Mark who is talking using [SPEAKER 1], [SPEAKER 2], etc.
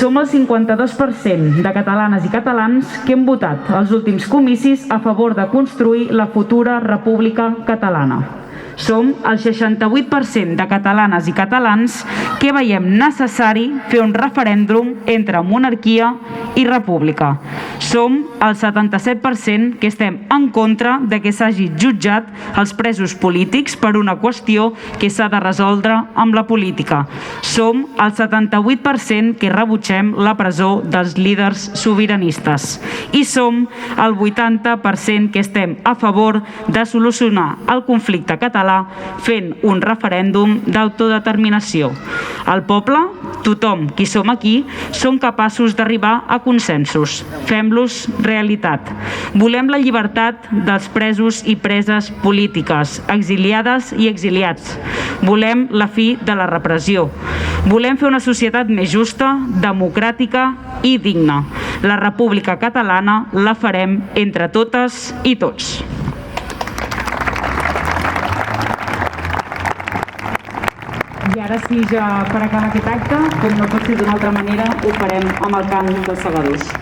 [SPEAKER 1] Som el 52% de catalanes i catalans que hem votat als últims comicis a favor de construir la futura República Catalana. Som el 68% de catalanes i catalans que veiem necessari fer un referèndum entre monarquia i república. Som el 77% que estem en contra de que s'hagi jutjat els presos polítics per una qüestió que s'ha de resoldre amb la política. Som el 78% que rebutgem la presó dels líders sobiranistes. I som el 80% que estem a favor de solucionar el conflicte català fent un referèndum d'autodeterminació. El poble, tothom qui som aquí, som capaços d'arribar a consensos. Fem-los realitat. Volem la llibertat dels presos i preses polítiques, exiliades i exiliats. Volem la fi de la repressió. Volem fer una societat més justa, democràtica i digna. La República Catalana la farem entre totes i tots. I ara sí, ja per acabar aquest acte, com no pot ser d'una altra manera, ho farem amb el cant dels segadors.